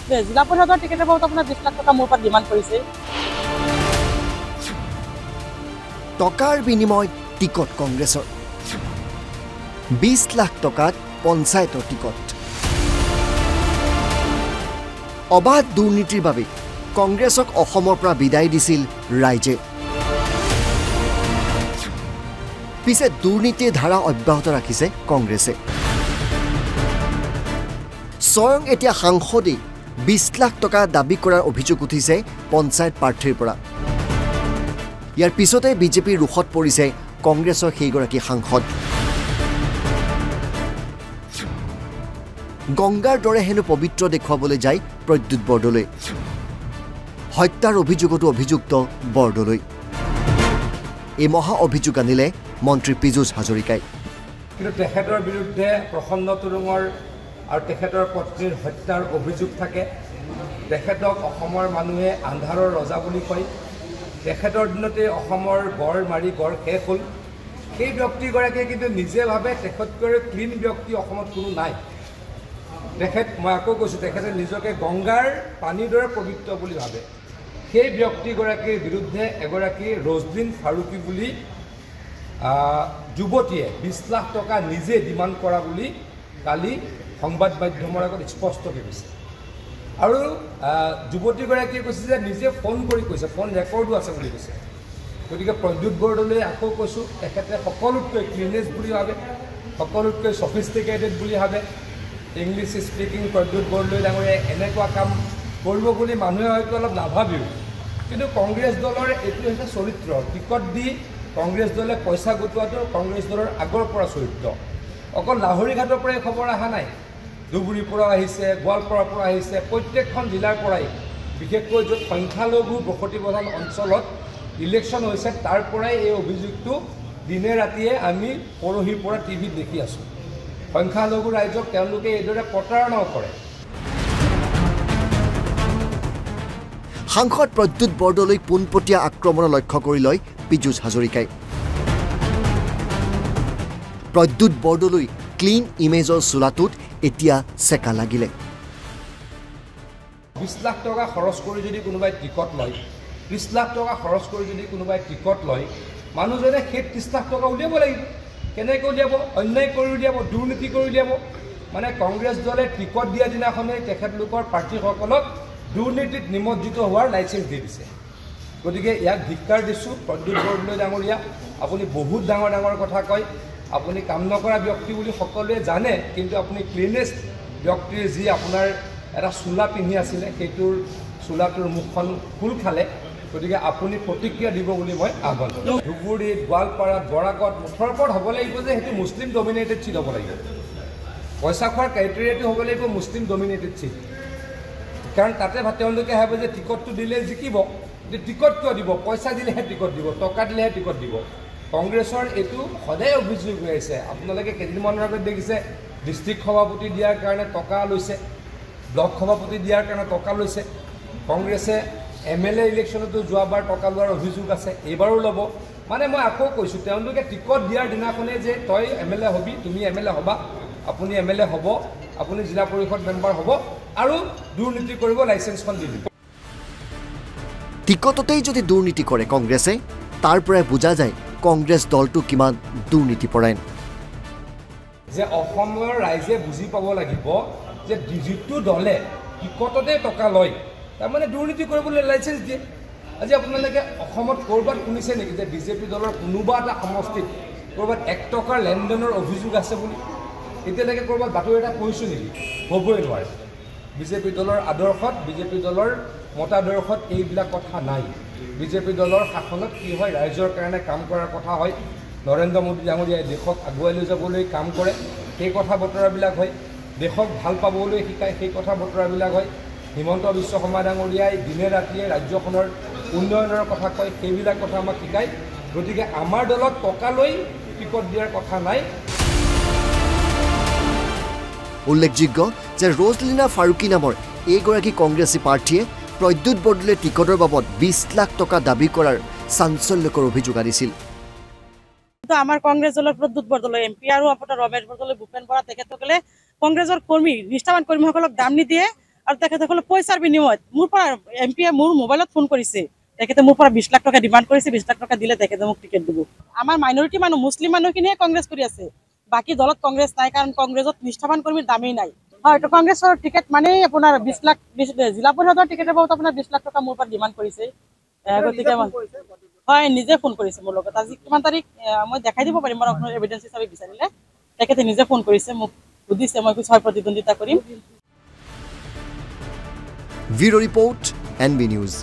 জিলা পৰিষদৰ টিকেটৰ বাবদ আপোনাৰ 20 লাখ টকা মোৰ পৰা ডিমাণ্ড কৰিছে। টকাৰ বিনিময় টিকট কংগ্ৰেছৰ 20 লাখ টকাত পঞ্চায়তৰ টিকট। অবাধ দুৰ্নীতিৰ বাবে কংগ্ৰেছক অসমৰ পৰা বিদায় দিছিল ৰাইজে। পিছে দুৰ্নীতিৰ ধাৰা অব্যাহত ৰাখিছে কংগ্ৰেছে। স্বয়ং এতিয়া সাংসদেই 20 লাখ টকা দাবী কৰাৰ অভিযোগ উঠিছে পঞ্চায়ত প্ৰাৰ্থীৰ পৰা। ইয়াৰ পিছতে বিজেপিৰ ৰোষত পৰিছে কংগ্ৰেছৰ সেইগৰাকী সাংসদ। গংগাৰ দৰে হেনো পবিত্ৰ দেখুৱাবলৈ যায় প্ৰদ্যুৎ বৰদলৈ। হত্যাৰ অভিযোগতো অভিযুক্ত বৰদলৈ। এই মহা অভিযোগ আনিলে মন্ত্ৰী পীযুষ হাজৰিকাই। কিন্তু তেখেতৰ বিৰুদ্ধে প্ৰসন্ন তুৰুঙৰ আৰু তেখেতৰ পত্নীৰ হত্যাৰ অভিযোগ থাকে। তেখেতক অসমৰ মানুহে আন্ধাৰৰ ৰজা বুলি কয়। তেখেতৰ দিনতে অসমৰ গড় মাৰি গড় শেষ হ'ল। সেই ব্যক্তিগৰাকীয়ে কিন্তু নিজে ভাবে তেখেতকৈ ক্লিন ব্যক্তি অসমত কোনো নাই। মই আকৌ কৈছোঁ, তেখেতে নিজকে গংগাৰ পানীৰ দৰে পবিত্ৰ বুলি ভাবে। সেই ব্যক্তিগৰাকীৰ বিৰুদ্ধে এগৰাকী ৰজলিন ফাৰুকী বুলি যুৱতীয়ে 20 লাখ টকা নিজে ডিমাণ্ড কৰা বুলি কালি সংবাদ মাধ্যমৰ আগত স্পষ্টকৈ কৈছে। আৰু যুৱতীগৰাকীয়ে কৈছে যে নিজে ফোন কৰি কৈছে, ফোন ৰেকৰ্ডো আছে বুলি কৈছে। গতিকে প্ৰদ্যুৎ বৰদলৈ আকৌ কৈছোঁ, তেখেতে সকলোতকৈ ক্লিনেষ্ট বুলি ভাবে, সকলোতকৈ ছফিষ্টিকেটেড বুলি ভাবে। ইংলিছ স্পিকিং প্ৰদ্যুৎ বৰদলৈ ডাঙৰীয়াই এনেকুৱা কাম কৰিব বুলি মানুহে হয়তো অলপ নাভাবিও। কিন্তু কংগ্ৰেছ দলৰ এইটো হৈছে চৰিত্ৰ। টিকট দি কংগ্ৰেছ দলে পইচা গোটোৱাটো কংগ্ৰেছ দলৰ আগৰ পৰা চৰিত্ৰ। অকল লাহৰীঘাটৰ পৰাই খবৰ অহা নাই, ধুবুৰীৰ পৰাও আহিছে, গোৱালপাৰাৰ পৰা আহিছে, প্ৰত্যেকখন জিলাৰ পৰাই, বিশেষকৈ য'ত সংখ্যালঘু বসতিপ্ৰধান অঞ্চলত ইলেকশ্যন হৈছে তাৰ পৰাই এই অভিযোগটো দিনে ৰাতিয়ে আমি পৰহিৰ পৰা টিভিত দেখি আছোঁ। সংখ্যালঘু ৰাইজক তেওঁলোকে এইদৰে প্ৰতাৰণাও কৰে। সাংসদ প্ৰদ্যুৎ বৰদলৈক পোনপটীয়া আক্ৰমণৰ লক্ষ্য কৰি লয় পীযুষ হাজৰিকাই। প্ৰদ্যুৎ বৰদলৈ ক্লিন ইমেজৰ চোলাটোত এতিয়া চেকা লাগিলে। 20 লাখ টকা খৰচ কৰি যদি কোনোবাই টিকট লয়, 30 লাখ টকা খৰচ কৰি যদি কোনোবাই টিকট লয়, মানুহজনে সেই 30 লাখ টকা উলিয়াব লাগিব। কেনেকৈ উলিয়াব? অন্যায় কৰি উলিয়াব, দুৰ্নীতি কৰি উলিয়াব। মানে কংগ্ৰেছ দলে টিকট দিয়া দিনাখনেই তেখেতলোকৰ প্ৰাৰ্থীসকলক দুৰ্নীতিত নিমজ্জিত হোৱাৰ লাইচেঞ্চ দি দিছে। গতিকে ইয়াক ধিক্কাৰ দিছোঁ। প্ৰদ্যুৎ বৰদলৈ ডাঙৰীয়া, আপুনি বহুত ডাঙৰ ডাঙৰ কথা কয়, আপুনি কাম নকৰা ব্যক্তি বুলি সকলোৱে জানে, কিন্তু আপুনি ক্লিনেষ্ট ব্যক্তিৰ যি আপোনাৰ এটা চোলা পিন্ধি আছিলে, সেইটোৰ চোলাটোৰ মুখখন খোল খালে। গতিকে আপুনি প্ৰতিক্ৰিয়া দিব বুলি মই আহ্বান কৰোঁ। ধুবুৰীত, গোৱালপাৰাত, বৰাকত মুঠৰ ওপৰত হ'ব লাগিব যে সেইটো মুছলিম ডমিনেটেড চিট হ'ব লাগিব। পইচা খোৱাৰ ক্ৰাইটেৰিয়াটো হ'ব লাগিব মুছলিম ডমিনেটেড চিট। কাৰণ তাতে তেওঁলোকে ভাবে যে টিকটটো দিলে জিকিব। টিকট কিয় দিব? পইচা দিলেহে টিকট দিব, টকা দিলেহে টিকট দিব। কংগ্ৰেছৰ এইটো সদায় অভিযোগ হৈ আছে। আপোনালোকে কেইদিনমানৰ আগত দেখিছে ডিষ্ট্ৰিক্ট সভাপতি দিয়াৰ কাৰণে টকা লৈছে, ব্লক সভাপতি দিয়াৰ কাৰণে টকা লৈছে। কংগ্ৰেছে MLA ইলেকশ্যনতো যোৱাবাৰ টকা লোৱাৰ অভিযোগ আছে, এইবাৰো ল'ব। মানে মই আকৌ কৈছোঁ, তেওঁলোকে টিকট দিয়াৰ দিনাখনেই যে তই MLA হবি, তুমি MLA হ'বা, আপুনি MLA হ'ব, আপুনি জিলা পৰিষদ মেম্বাৰ হ'ব আৰু দুৰ্নীতি কৰিব লাইচেঞ্চখন দি দিব। টিকটতেই যদি দুৰ্নীতি কৰে কংগ্ৰেছে, তাৰ পৰাই বুজা যায় কংগ্ৰেছ দলটো কিমান দুৰ্নীতিপৰায়ণ। যে অসমৰ ৰাইজে বুজি পাব লাগিব যে যিটো দলে টিকটতে টকা লয় তাৰমানে দুৰ্নীতি কৰিবলৈ লাইচেঞ্চ দিয়ে। আজি আপোনালোকে অসমত ক'ৰবাত শুনিছে নেকি যে বিজেপি দলৰ কোনোবা এটা সমষ্টিত ক'ৰবাত 1 টকাৰ লেনদেনৰ অভিযোগ আছে বুলি? এতিয়ালৈকে ক'ৰবাত বাতৰি এটা কৈছোঁ নেকি? হ'বই নোৱাৰে। বিজেপি দলৰ আদৰ্শত, বিজেপি দলৰ মতাদৰ্শত এইবিলাক কথা নাই। বিজেপি দলৰ শাসনত কি হয়, ৰাইজৰ কাৰণে কাম কৰাৰ কথা হয়। নৰেন্দ্ৰ মোদী ডাঙৰীয়াই দেশক আগুৱাই লৈ যাবলৈ কাম কৰে, সেই কথা বতৰাবিলাক হয়। দেশক ভাল পাবলৈ শিকায়, সেই কথা বতৰাবিলাক হয়। হিমন্ত বিশ্ব শৰ্মা ডাঙৰীয়াই দিনে ৰাতিয়ে ৰাজ্যখনৰ উন্নয়নৰ কথা কয়, সেইবিলাক কথা আমাক শিকায়। গতিকে আমাৰ দলত টকা লৈ টিকট দিয়াৰ কথা নাই। উল্লেখযোগ্য যে ৰজলিনা ফাৰুকী নামৰ এইগৰাকী কংগ্ৰেছী প্ৰাৰ্থীয়ে প্ৰদ্যুৎ বৰদলৈৰ টিকটৰ বাবদ 20 লাখ টকা দাবী কৰাৰ চাঞ্চল্যকৰ অভিযোগ আনিছিল। আমাৰ কংগ্ৰেছ দলৰ প্ৰদ্যুৎ বৰদলৈ MP আৰু আপোনাৰ ৰমেশ বৰদলৈ, ভূপেন বৰা তেখেতসকলে কংগ্ৰেছৰ কৰ্মী, নিষ্ঠাবান কৰ্মীসকলক দাম নিদিয়ে আৰু তেখেতে ক'লে পইচাৰ বিনিময়ত মোৰ পৰা এমপিয়ে মোৰ মোবাইলত ফোন কৰিছে তেখেতে মোৰ পৰা 20 লাখ টকা ডিমাণ্ড কৰিছে 20 লাখ টকা দিলে তেখেতে মোক টিকেট দিব আমাৰ মাইনৰিটি মানুহ মুছলিম মানুহখিনিয়ে কংগ্ৰেছ কৰি আছে বাকি দলত কংগ্ৰেছ নাই কাৰণ কংগ্ৰেছত নিষ্ঠাবান কৰ্মীৰ দামেই নাই হয় তো কংগ্ৰেছৰ টিকেট মানেই আপোনাৰ 20 লাখ জিলা পৰিষদৰ টিকেটৰ বহুত আপোনাৰ 20 লাখ টকা মোৰ পৰা ডিমাণ্ড কৰিছে গতিকে হয় নিজে ফোন কৰিছে মোৰ লগত আজি কিমান তাৰিখ মই দেখাই দিব পাৰিম মোৰ আপোনাৰ এভিডেন্স হিচাপে বিচাৰিলে তেখেতে নিজে ফোন কৰিছে মোক সুধিছে মই কিছু প্ৰতিদ্বন্দ্বিতা কৰিম ব্যুৰো ৰিপৰ্ট NB নিউজ